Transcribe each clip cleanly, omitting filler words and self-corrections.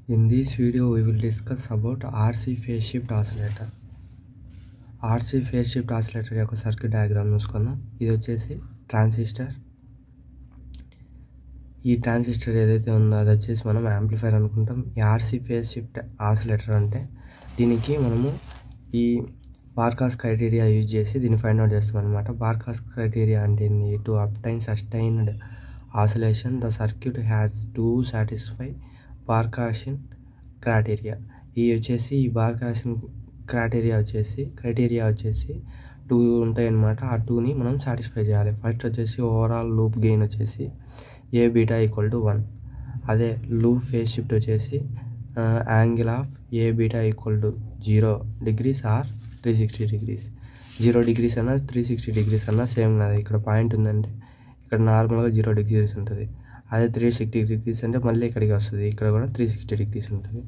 In this video, we will discuss about RC phase shift oscillator. RC phase shift oscillator యొక్క circuit diagram చూసుకుందాం. ఇది వచ్చేసి transistor. ఈ transistor ఏదైతే ఉందో అది వచ్చేసి మనం యాంప్లిఫైర్ అనుకుంటాం. ఈ RC phase shift oscillator అంటే దీనికి మనము ఈ బార్కాస్ క్రైటీరియా యూజ్ చేసి దీన్ని ఫైండ్ అవుట్ చేస్తాం అనమాట. బార్కాస్ క్రైటీరియా అంటే ఏంది? To obtain sustained oscillation the circuit has to satisfy Barkhausen criteria. ఈ వచ్చేసి ఈ బార్కాషన్ క్రైటీరియా వచ్చేసి 2 ఉంటాయి అన్నమాట. ఆ 2ని మనం సాటిస్ఫై చేయాలి. ఫస్ట్ వచ్చేసి ఓవరాల్ లూప్ గెయిన్ వచ్చేసి ఏ బీటా ఈక్వల్ టు 1. అదే లూప్ ఫేజ్ షిఫ్ట్ వచ్చేసి angle of a beta equal to 0 degrees or 360 degrees. 0 degrees అన్నా 360 degrees అన్నా సేమ్ కదా. ఇక్కడ పాయింట్ ఉందంటే ఇక్కడ నార్మల్గా 0 degrees ఉంటుంది. అదే 360 degrees అంటే మళ్ళీ ఇక్కడికి వస్తుంది. ఇక్కడ కూడా 360 degrees ఉంటుంది.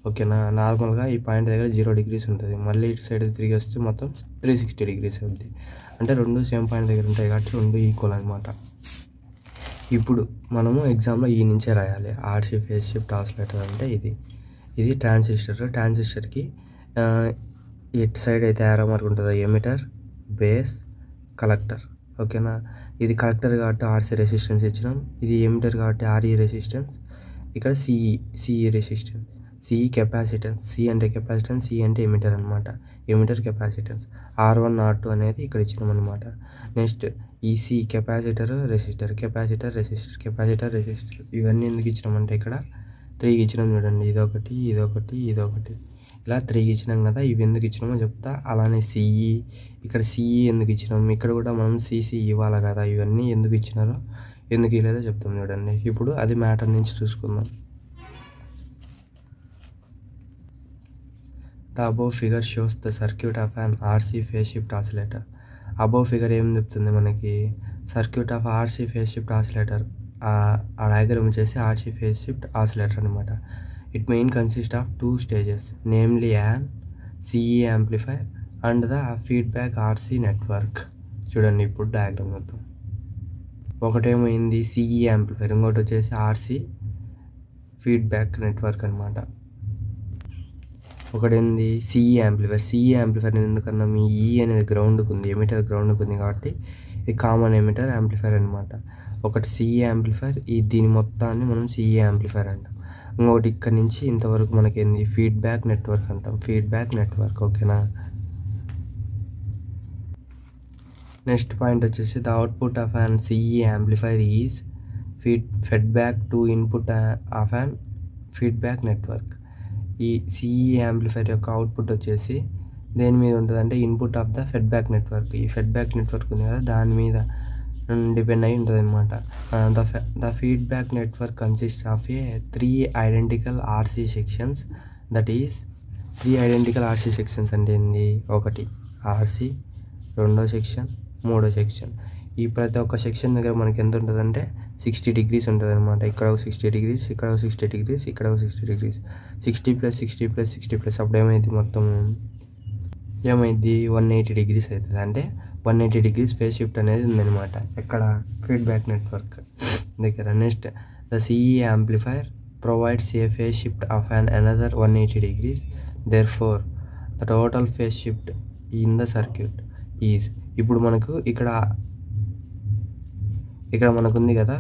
ఓకేనా. నార్మల్గా ఈ పాయింట్ దగ్గర 0 degrees ఉంటుంది. మళ్ళీ ఇటు సైడ్ తిరిగి వస్తే మొత్తం 360 degrees అవుతుంది. అంటే రెండు సేమ్ పాయింట్ దగ్గర ఉంటాయి కాబట్టి రెండు ఈక్వల్ అనమాట. ఇప్పుడు మనము ఎగ్జామ్లో ఈ నుంచే రాయాలి. RC ఫేజ్ షిఫ్ట్ ఆసిలేటర్ అంటే ఇది ట్రాన్సిస్టర్కి ఎటు సైడ్ అయితే యారో మార్క్ ఉంటుందో ఎమిటర్, బేస్, కలెక్టర్. ఓకేనా. ఇది కలెక్టర్ కాబట్టి RC రెసిస్టెన్స్ ఇచ్చినాం. ఇది ఎమిటర్ కాబట్టి RE రెసిస్టెన్స్. ఇక్కడ CE resistance, CE capacitance. C అంటే కెపాసిటెన్స్, C అంటే ఎమిటర్ అనమాట. Emitter capacitance. R1 R2 అనేది ఇక్కడ ఇచ్చినాం అనమాట. Next EC capacitor resistor. ఇవన్నీ ఎందుకు ఇచ్చినామంటే ఇక్కడ 3 ఇచ్చినాం చూడండి. ఇదొకటి ఇలా 3 ఇచ్చినాం కదా. ఇవి ఎందుకు ఇచ్చినామో చెప్తా. అలానే CE, ఇక్కడ CE ఎందుకు ఇచ్చినాం, ఇక్కడ కూడా మనం CC ఇవ్వాలి కదా. ఇవన్నీ ఎందుకు ఇచ్చినారో ఎందుకు ఇవ్వలేదో చెప్తాం చూడండి. ఇప్పుడు అది మ్యాటర్ నుంచి చూసుకుందాం. The above figure shows the circuit off an RC phase shift oscillator. Above figure ఏం చెప్తుంది మనకి? Circuit off RC phase shift oscillator. ఆ డయాగ్రామ్ వచ్చేసి RC ఫేజ్ షిఫ్ట్ ఆసిలేటర్ అనమాట. It main consists of 2 stages, namely an CE amplifier and the feedback RC network. చూడండి ఇప్పుడు diagram మొత్తం. ఒకటేమైంది CE amplifier, ఇంకోటి వచ్చేసి RC ఫీడ్బ్యాక్ నెట్వర్క్ అనమాట. ఒకటేంది CE amplifier ఎందుకన్నా మీ E అనేది గ్రౌండ్కి ఉంది, ఎమిటర్ గ్రౌండ్కి ఉంది కాబట్టి ఇది కామన్ ఎమిటర్ యాంప్లిఫైర్ అనమాట. ఒకటి CE యాంప్లిఫైర్, దీని మొత్తాన్ని మనం CE యాంప్లిఫైర్ అంటాం. ఇంకోటి ఇక్కడ నుంచి ఇంతవరకు మనకి ఏంది ఫీడ్బ్యాక్ నెట్వర్క్ అంటాం. ఓకేనా. నెక్స్ట్ పాయింట్ వచ్చేసి the output of an CE amplifier is fed back to input of an feedback network. ఈ CE యాంప్లిఫైర్ యొక్క అవుట్పుట్ వచ్చేసి దేని మీద ఉంటుంది అంటే input of the feedback network. ఈ ఫీడ్బ్యాక్ నెట్వర్క్ ఉంది కదా దాని మీద డిపెండ్ అయి ఉంటుంది అనమాట. The feedback network consist of 3 identical RC sections. That is 3 identical RC sections అంటే ఏంది? ఒకటి RC, రెండో సెక్షన్, మూడో సెక్షన్. ఈ ప్రతి ఒక్క సెక్షన్ దగ్గర మనకి ఎంత ఉంటుంది అంటే 60 degrees ఉంటుంది అనమాట. ఇక్కడ ఒక 60 degrees, ఇక్కడ ఒక 60 degrees, ఇక్కడ ఒక 60 degrees. 60 + 60 + 60 + అప్పుడు ఏమైంది? మొత్తం ఏమైంది? 180 degrees అవుతుంది. అంటే 180 degrees ఫేజ్ షిఫ్ట్ అనేది ఉందన్నమాట ఎక్కడ? ఫీడ్బ్యాక్ నెట్వర్క్ దగ్గర. Next the CE amplifier provides A phase shift of an another 180 degrees. Therefore the total phase shift in the circuit is. ఇప్పుడు మనకు ఇక్కడ మనకు ఉంది కదా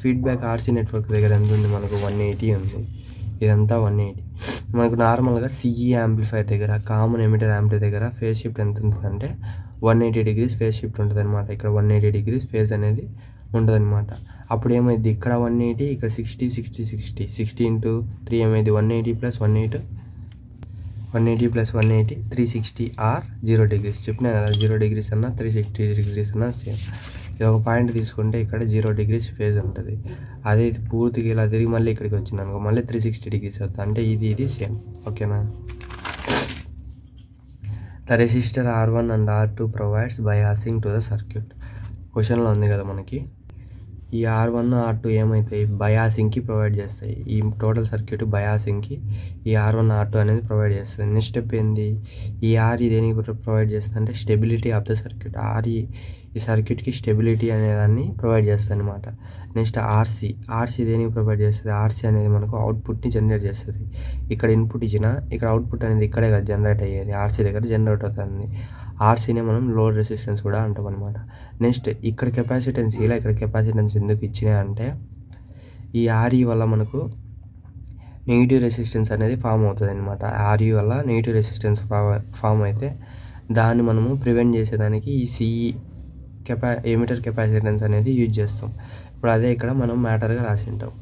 ఫీడ్బ్యాక్ RC నెట్వర్క్ దగ్గర ఎంత ఉంది? మనకు 180 ఉంది. ఇదంతా 180. మనకు నార్మల్గా CE యాంప్లిఫైర్ దగ్గర, కామన్ ఎమిటర్ యాంప్లిఫైర్ దగ్గర ఫేజ్ షిఫ్ట్ ఎంత ఉంటుంది అంటే 180 degrees ఫేజ్ షిఫ్ట్ ఉంటుంది అనమాట. ఇక్కడ 180 degrees ఫేజ్ అనేది ఉంటుంది అనమాట. అప్పుడు ఏమైంది? ఇక్కడ 180, ఇక్కడ 60 × 3 ఏమైంది? 180 + 180 360 ఆర్ 0 degrees. చెప్పినా కదా 0 degrees అన్నా 360 degrees అన్నా సేమ్. ఇది ఒక పాయింట్ తీసుకుంటే ఇక్కడ 0 degrees ఫేజ్ ఉంటుంది. అదే ఇది పూర్తిగా ఇలా తిరిగి మళ్ళీ ఇక్కడికి వచ్చింది అనుకో, మళ్ళీ 360 degrees అవుతుంది. అంటే ఇది సేమ్. ఓకేనా. The resistor R1 and R2 provides biasing to the circuit. క్వశ్చన్లో ఉంది కదా మనకి. ఈ R1 R2 ఏమవుతాయి? బయాసింగ్కి ప్రొవైడ్ చేస్తాయి. ఈ టోటల్ సర్క్యూట్ బయాసింగ్కి ఈ R1 R2 అనేది ప్రొవైడ్ చేస్తుంది. నెక్స్ట్ స్టెప్ ఏంది? ఈ RE దేనికి ప్రొవైడ్ చేస్తుంది అంటే stability of the circuit. RE ఈ సర్క్యూట్కి స్టెబిలిటీ అనేదాన్ని ప్రొవైడ్ చేస్తుంది అనమాట. నెక్స్ట్ ఆర్సీ దేనికి ప్రొవైడ్ చేస్తుంది? ఆర్సీ అనేది మనకు అవుట్పుట్ని జనరేట్ చేస్తుంది. ఇక్కడ ఇన్పుట్ ఇచ్చిన ఇక్కడ అవుట్పుట్ అనేది ఇక్కడే కదా జనరేట్ అయ్యేది, ఆర్సీ దగ్గర జనరేట్ అవుతుంది. ఆర్సీనే మనం లోడ్ రెసిస్టెన్స్ కూడా అంటాం అనమాట. నెక్స్ట్ ఇక్కడ కెపాసిటెన్స్ ఇలా ఇక్కడ కెపాసిటెన్స్ ఎందుకు ఇచ్చినాయి అంటే ఈ ఆర్ఈ వల్ల మనకు నెగిటివ్ రెసిస్టెన్స్ అనేది ఫామ్ అవుతుంది అనమాట. ఆర్ఈ వల్ల నెగిటివ్ రెసిస్టెన్స్ ఫామ్ అయితే దాన్ని మనము ప్రివెంట్ చేసేదానికి ఈ సిఈ ఎమిటర్ కెపాసిటెన్స్ అనేది యూజ్ చేస్తాం. ఇప్పుడు అదే ఇక్కడ మనం మ్యాటర్గా రాసి ఉంటాం.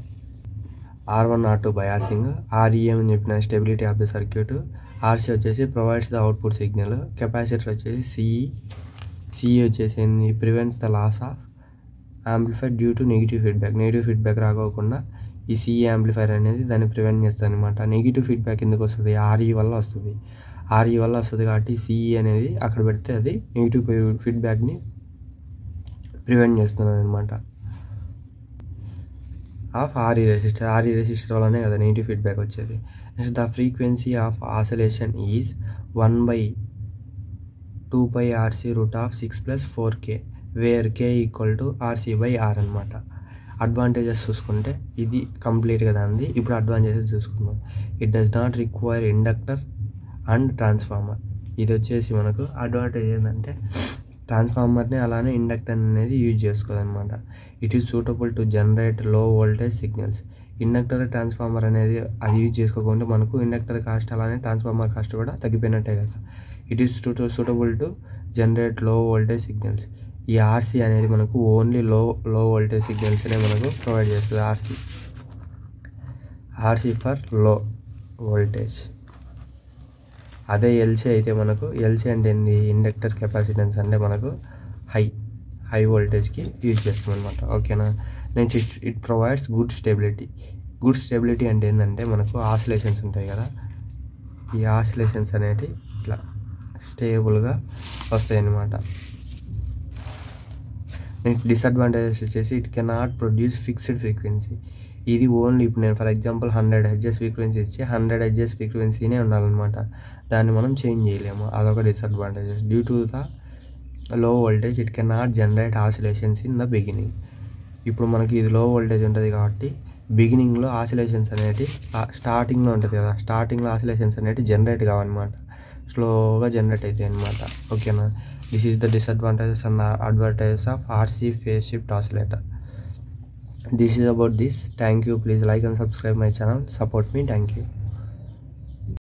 R1 R2 బయాసింగ్, ఆర్ఈఎం అని చెప్పిన stability of the circuit, RC వచ్చేసి provides the output signal, capacitor వచ్చేసి సిఈ వచ్చేసి prevents the loss of amplifier due to negative feedback రాకోకుండా ఈ సిఈ యాంప్లిఫైర్ అనేది దాన్ని ప్రివెంట్ చేస్తుంది అనమాట. నెగిటివ్ ఫీడ్బ్యాక్ ఎందుకు వస్తుంది? ఆర్ఈ వల్ల వస్తుంది కాబట్టి సిఈ అనేది అక్కడ పెడితే అది నెగిటివ్ ఫీడ్బ్యాక్ని ప్రివెంట్ చేస్తుంది అనమాట. ఆఫ్ ఆర్ఈ రెసిస్టర్ వల్లనే కదా నెగిటివ్ ఫీడ్బ్యాక్ వచ్చేది. Next the frequency of oscillation is 1/2πRC √6 + 4K where K = RC/R అనమాట. అడ్వాంటేజెస్ చూసుకుంటే ఇది కంప్లీట్ కదా అంది. ఇప్పుడు అడ్వాంటేజెస్ చూసుకుందాం. It does not require inductor and transformer. ఇది వచ్చేసి మనకు అడ్వాంటేజ్ ఏంటంటే ట్రాన్స్ఫార్మర్ని అలానే ఇండక్టర్ అనేది యూజ్ చేసుకోదన్నమాట. It is suitable to generate low voltage signals. Inductor transformer అనేది అది యూజ్ చేసుకోకుండా మనకు ఇండక్టర్ కాస్ట్ అలానే ట్రాన్స్ఫార్మర్ కాస్ట్ కూడా తగ్గిపోయినట్టే కదా. It is suitable to generate low voltage signals. ఈ ఆర్సీ అనేది మనకు ఓన్లీ లో వోల్టేజ్ సిగ్నల్స్ అనే మనకు ప్రొవైడ్ చేస్తుంది. ఆర్సీ ఫర్ లో వోల్టేజ్. అదే ఎల్సీ అయితే మనకు ఎల్సీ అంటే ఏంది? ఇండక్టర్ కెపాసిటెన్స్ అంటే మనకు హై వోల్టేజ్కి యూజ్ చేస్తాం అనమాట. ఓకేనా. Next it provides good stability అంటే ఏంటంటే మనకు ఆసిలేషన్స్ ఉంటాయి కదా, ఈ ఆసిలేషన్స్ అనేవి ఇట్లా స్టేబుల్గా వస్తాయి అన్నమాట. నెక్స్ట్ డిసడ్వాంటేజెస్ వచ్చేసి it cannot produce fixed frequency. ఇది ఓన్లీ ఇప్పుడు నేను ఫర్ ఎగ్జాంపుల్ 100 Hz ఫ్రీక్వెన్సీ ఇచ్చి 100 Hz ఫ్రీక్వెన్సీనే ఉండాలన్నమాట. దాన్ని మనం చేంజ్ చేయలేము, అదొక disadvantages. Due to the low voltage it cannot generate oscillations in the beginning. ఇప్పుడు మనకి ఇది లో వోల్టేజ్ ఉంటుంది కాబట్టి బిగినింగ్లో ఆసిలేషన్స్ అనేవి స్టార్టింగ్లో ఉంటుంది కదా, స్టార్టింగ్లో ఆసిలేషన్స్ అనేవి జనరేట్ కావన్నమాట, స్లోగా జనరేట్ అవుతాయి అన్నమాట. ఓకేనా. This is the disadvantages and advantages of RC phase shift oscillator. This is about this. Thank you. Please like and subscribe my channel. Support me. Thank you.